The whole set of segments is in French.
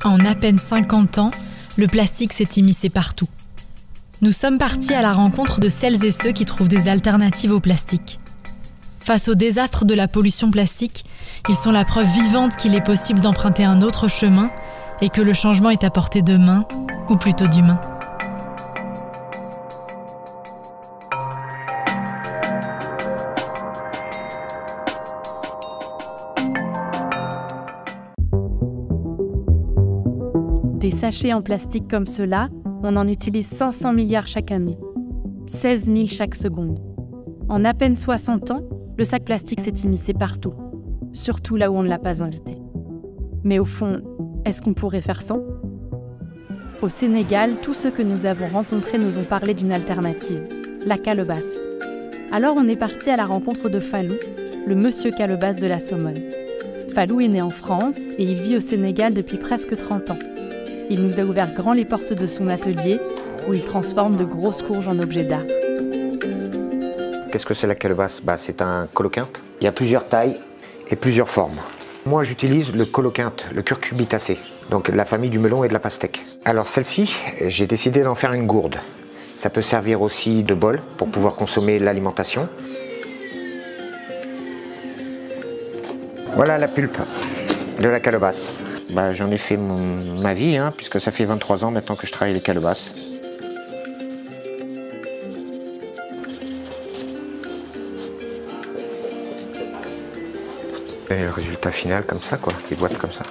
En à peine 50 ans, le plastique s'est immiscé partout. Nous sommes partis à la rencontre de celles et ceux qui trouvent des alternatives au plastique. Face au désastre de la pollution plastique, ils sont la preuve vivante qu'il est possible d'emprunter un autre chemin et que le changement est à portée de main, ou plutôt d'humain. Des sachets en plastique comme ceux-là, on en utilise 500 milliards chaque année. 16 000 chaque seconde. En à peine 60 ans, le sac plastique s'est immiscé partout, surtout là où on ne l'a pas invité. Mais au fond, est-ce qu'on pourrait faire sans ? Au Sénégal, tous ceux que nous avons rencontrés nous ont parlé d'une alternative, la calebasse. Alors on est parti à la rencontre de Fallou, le monsieur calebasse de la Somone. Fallou est né en France et il vit au Sénégal depuis presque 30 ans. Il nous a ouvert grand les portes de son atelier où il transforme de grosses courges en objets d'art. Qu'est-ce que c'est la calebasse ? C'est un coloquinte. Il y a plusieurs tailles et plusieurs formes. Moi, j'utilise le coloquinte, le curcubitacé, donc la famille du melon et de la pastèque. Alors celle-ci, j'ai décidé d'en faire une gourde. Ça peut servir aussi de bol pour pouvoir consommer l'alimentation. Voilà la pulpe de la calebasse. J'en ai fait ma vie, puisque ça fait 23 ans maintenant que je travaille les calebasses. Et le résultat final comme ça, qui boite comme ça.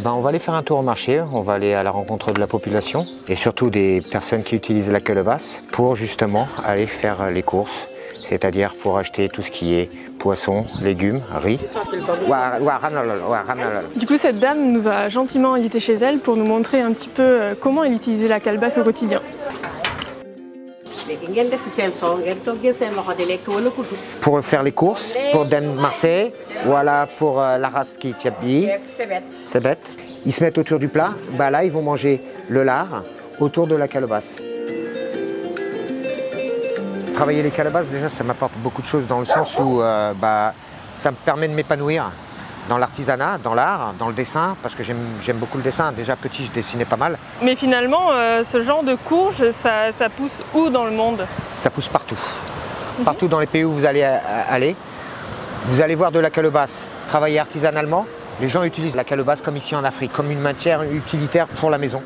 On va aller faire un tour au marché, on va aller à la rencontre de la population et surtout des personnes qui utilisent la calebasse pour justement aller faire les courses, c'est-à-dire pour acheter tout ce qui est poisson, légumes, riz. Du coup, cette dame nous a gentiment invités chez elle pour nous montrer un petit peu comment elle utilisait la calebasse au quotidien. Pour faire les courses, pour Den Marseille, voilà pour la race qui Tchabi, c'est bête. Ils se mettent autour du plat, là ils vont manger le lard autour de la calebasse. Travailler les calebasses, déjà, ça m'apporte beaucoup de choses dans le sens où ça me permet de m'épanouir dans l'artisanat, dans l'art, dans le dessin, parce que j'aime beaucoup le dessin. Déjà petit, je dessinais pas mal. Mais finalement, ce genre de courge, ça pousse où dans le monde ? Ça pousse partout. Partout dans les pays où vous allez aller, vous allez voir de la calebasse travailler artisanalement. Les gens utilisent la calebasse comme ici en Afrique, comme une matière utilitaire pour la maison.